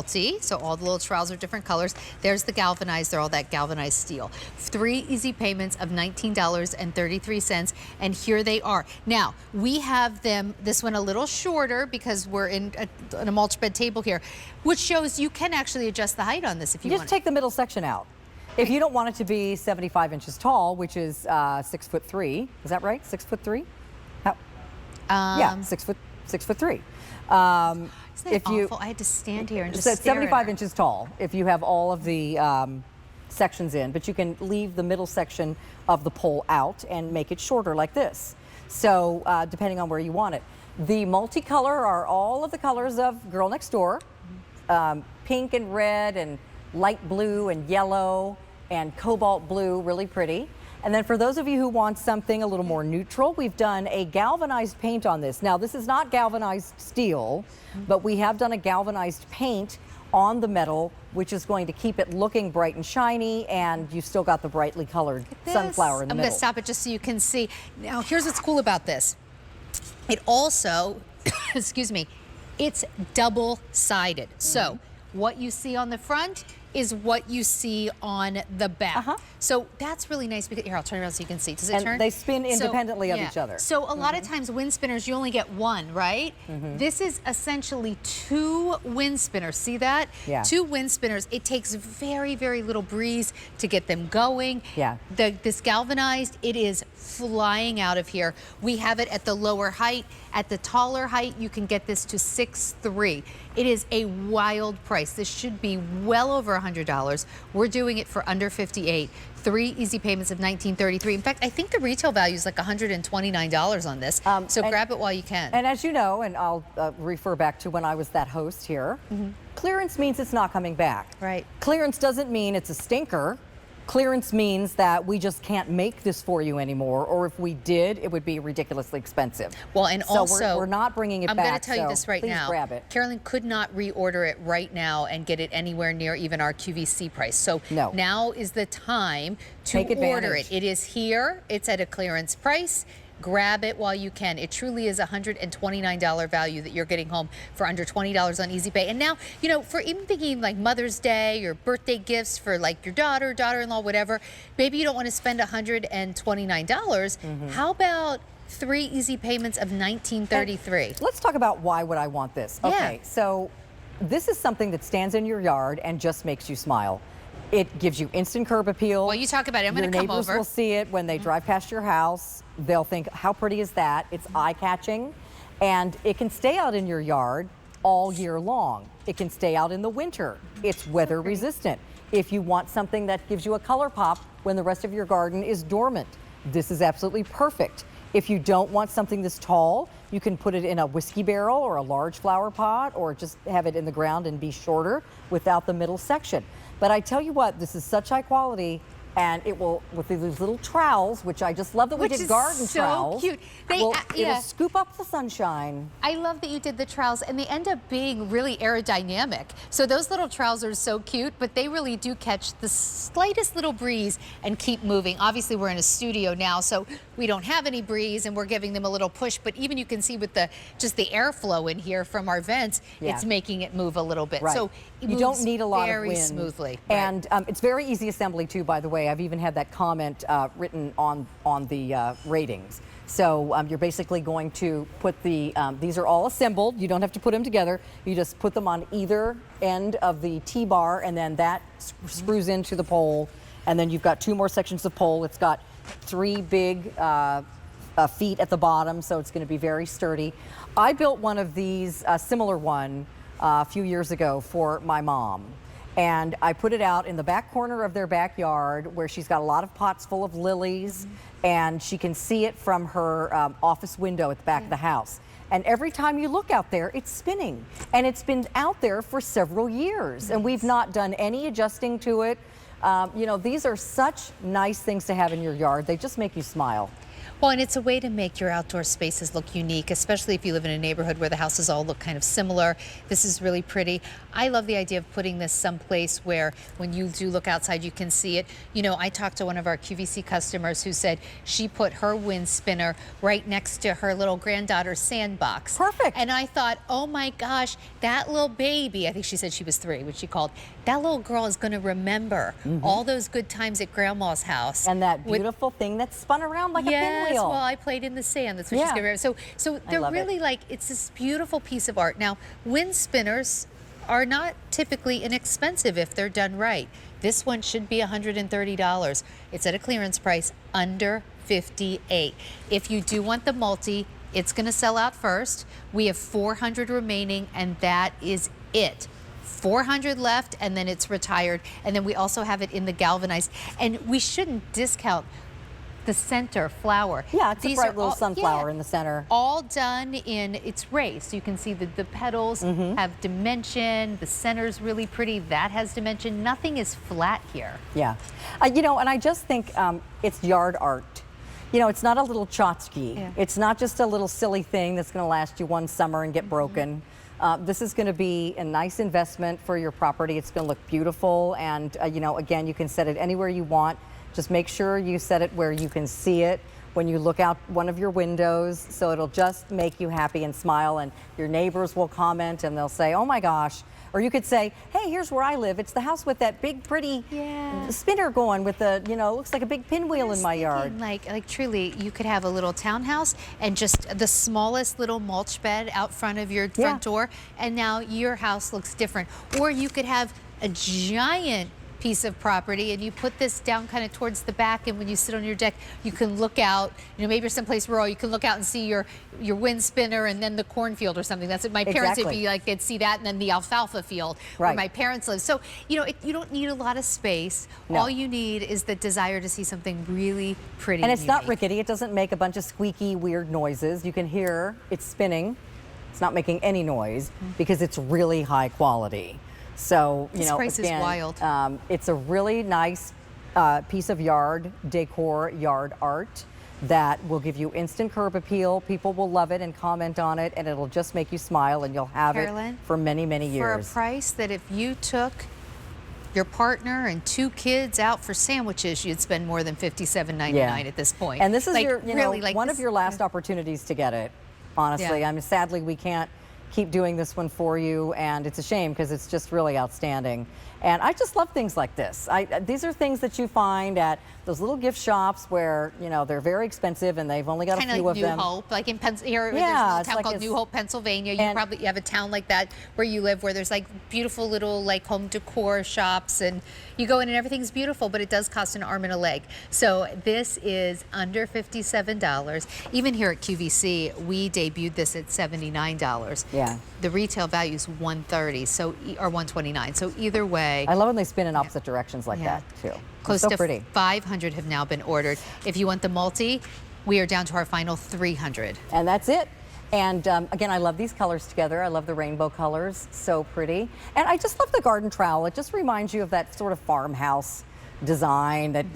So all the little trowels are different colors. There's the galvanized, they're all that galvanized steel. 3 easy payments of $19.33, and here they are. Now, we have them, this one a little shorter because we're in a mulch bed table here, which shows you can actually adjust the height on this if you want. Just take the middle section out. If you don't want it to be 75 inches tall, which is 6'3", is that right? 6'3"? Yeah, 6'3". Isn't that awful? I had to stand here and just so it's stare 75 at inches tall if you have all of the sections in, but you can leave the middle section of the pole out and make it shorter like this. So depending on where you want it. The multicolor are all of the colors of Girl Next Door, pink and red and light blue and yellow and cobalt blue, really pretty. And then for those of you who want something a little more neutral, we've done a galvanized paint on this. Now, this is not galvanized steel, but we have done a galvanized paint on the metal, which is going to keep it looking bright and shiny, and you've still got the brightly colored sunflower in the middle. I'm going to stop it just so you can see. Now, here's what's cool about this. It also, excuse me, it's double-sided. So what you see on the front is what you see on the back. So that's really nice because, here, I'll turn around so you can see. Does it turn? And they spin independently of each other. So a lot of times wind spinners, you only get one, right? This is essentially 2 wind spinners. See that? Yeah. 2 wind spinners. It takes very, very little breeze to get them going. Yeah. This galvanized, it is flying out of here. We have it at the lower height. At the taller height, you can get this to 6'3". It is a wild price. This should be well over $100. We're doing it for under $58. 3 easy payments of $19.33. In fact, I think the retail value is like $129 on this. So grab it while you can. And as you know, and I'll refer back to when I was that host here, clearance means it's not coming back. Right. Clearance doesn't mean it's a stinker. Clearance means that we just can't make this for you anymore, or if we did, it would be ridiculously expensive. Well, and so also, we're not bringing it back. I'm going to tell you this right please now. Grab it. Carolyn could not reorder it right now and get it anywhere near even our QVC price. So now is the time to order it. It is here. It's at a clearance price. Grab it while you can. It truly is a $129 value that you're getting home for under $20 on Easy Pay. And now, you know, for even thinking like Mother's Day or birthday gifts for like your daughter, daughter-in-law, whatever, maybe you don't want to spend $129. How about 3 easy payments of $19.33? Let's talk about why would I want this. Okay, so this is something that stands in your yard and just makes you smile. It gives you instant curb appeal. Well, you talk about it. I'm going to come over. Your neighbors will see it when they drive past your house. They'll think, how pretty is that? It's eye-catching. And it can stay out in your yard all year long. It can stay out in the winter. It's weather resistant. If you want something that gives you a color pop when the rest of your garden is dormant, this is absolutely perfect. If you don't want something this tall, you can put it in a whiskey barrel or a large flower pot, or just have it in the ground and be shorter without the middle section. But I tell you what, this is such high quality, and it will, with these little trowels, which I just love that we did garden trowels. Cute. It'll scoop up the sunshine. I love that you did the trowels, and they end up being really aerodynamic. So those little trowels are so cute, but they really do catch the slightest little breeze and keep moving. Obviously, we're in a studio now, so we don't have any breeze, and we're giving them a little push. But even you can see with just the airflow in here from our vents, it's making it move a little bit. Right. So you don't need a lot of very wind. Smoothly. And it's very easy assembly too, by the way. I've even had that comment written on the ratings. So you're basically going to put the, these are all assembled. You don't have to put them together. You just put them on either end of the T-bar, and then that screws into the pole. And then you've got 2 more sections of pole. It's got 3 big feet at the bottom, so it's going to be very sturdy. I built one of these, a similar one, a few years ago for my mom. And I put it out in the back corner of their backyard where she's got a lot of pots full of lilies, and she can see it from her office window at the back of the house. And every time you look out there, it's spinning. And it's been out there for several years, and we've not done any adjusting to it. You know, these are such nice things to have in your yard. They just make you smile. Well, and it's a way to make your outdoor spaces look unique, especially if you live in a neighborhood where the houses all look kind of similar. This is really pretty. I love the idea of putting this someplace where when you do look outside, you can see it. You know, I talked to one of our QVC customers who said she put her wind spinner right next to her little granddaughter's sandbox. Perfect. And I thought, oh my gosh, that little baby, I think she said she was 3 when she called, that little girl is going to remember all those good times at grandma's house. And that beautiful thing that spun around like a pinwheel. Well, I played in the sand. That's what she's going to remember. So they're really like, it's this beautiful piece of art. Now, wind spinners are not typically inexpensive if they're done right. This one should be $130. It's at a clearance price under $58. If you do want the multi, it's going to sell out first. We have 400 remaining, and that is it. 400 left, and then it's retired. And then we also have it in the galvanized. And we shouldn't discount the center flower. Yeah, it's a bright little sunflower in the center. All done in, it's raised. So you can see that the petals have dimension. The center's really pretty. That has dimension. Nothing is flat here. Yeah. You know, and I just think it's yard art. You know, it's not a little tchotchke. Yeah. It's not just a little silly thing that's going to last you one summer and get broken. This is going to be a nice investment for your property. It's going to look beautiful, and you know, again, you can set it anywhere you want. Just make sure you set it where you can see it when you look out one of your windows, so it'll just make you happy and smile, and your neighbors will comment and they'll say, oh my gosh. Or you could say, hey, here's where I live. It's the house with that big, pretty spinner going with the, you know, looks like a big pinwheel in my yard. Like truly, you could have a little townhouse and just the smallest little mulch bed out front of your front door, and now your house looks different. Or you could have a giant piece of property and you put this down kind of towards the back, and when you sit on your deck you can look out, you know, maybe you're someplace rural, you can look out and see your wind spinner and then the cornfield or something. That's what my parents would be like, they'd see that and then the alfalfa field where my parents live. So you know, you don't need a lot of space. All you need is the desire to see something really pretty. And it's not rickety. It doesn't make a bunch of squeaky weird noises. You can hear it's spinning. It's not making any noise because it's really high quality. So, you know, price again, is wild. It's a really nice piece of yard decor, yard art that will give you instant curb appeal. People will love it and comment on it, and it'll just make you smile, and you'll have it for many, many years. For a price that if you took your partner and 2 kids out for sandwiches, you'd spend more than $57.99 at this point. And this is your, you know, one of your last opportunities to get it, honestly. I mean, sadly, we can't keep doing this one for you, and it's a shame because it's just really outstanding. And I just love things like this. These are things that you find at those little gift shops where, you know, they're very expensive and they've only got a few of them. New Hope, like in here, there's a town called New Hope, Pennsylvania. You probably have a town like that where you live, where there's like beautiful little like home decor shops, and you go in and everything's beautiful, but it does cost an arm and a leg. So this is under $57. Even here at QVC, we debuted this at $79. Yeah. The retail value is $130, so or $129. So either way, I love when they spin in opposite directions like that too. Close so to pretty. 500 have now been ordered. If you want the multi, we are down to our final 300. And that's it. And again, I love these colors together. I love the rainbow colors, so pretty. And I just love the garden trowel. It just reminds you of that sort of farmhouse design, that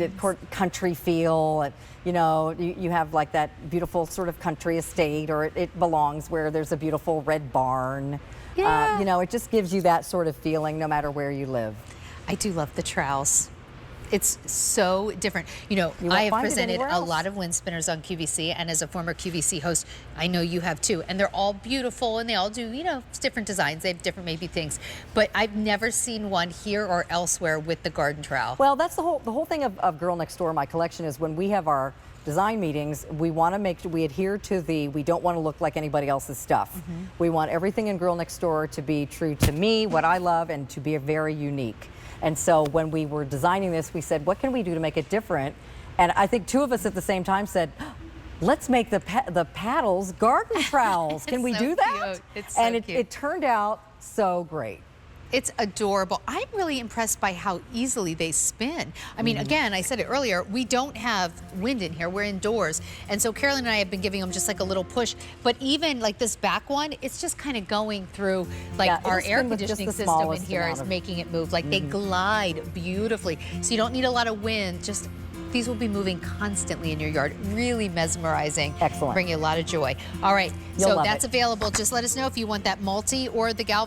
country feel. And, you know, you have like that beautiful sort of country estate, or it belongs where there's a beautiful red barn. Yeah. You know, it just gives you that sort of feeling no matter where you live. I do love the trowels. It's so different. You know, I have presented a lot of wind spinners on QVC, and as a former QVC host, I know you have too. And they're all beautiful, and they all do, you know, different designs. They have different maybe things. But I've never seen one here or elsewhere with the garden trowel. Well, that's the whole thing of Girl Next Door, my collection, is when we have our design meetings, we want to make sure we adhere to we don't want to look like anybody else's stuff. We want everything in Girl Next Door to be true to me, what I love, and to be very unique. And so when we were designing this, we said, what can we do to make it different? And I think 2 of us at the same time said, let's make the paddles garden trowels. Can we do that? Cute. It's so cute. It turned out so great. It's adorable. I'm really impressed by how easily they spin. I mean, again, I said it earlier, we don't have wind in here. We're indoors. And so Carolyn and I have been giving them just like a little push. But even like this back one, it's just kind of going through like our air conditioning system in here is making it move. Like they glide beautifully. So you don't need a lot of wind, just These will be moving constantly in your yard. Really mesmerizing. Excellent. Bring you a lot of joy. All right, You'll so love that's it. available. Just let us know if you want that multi or the galvanized.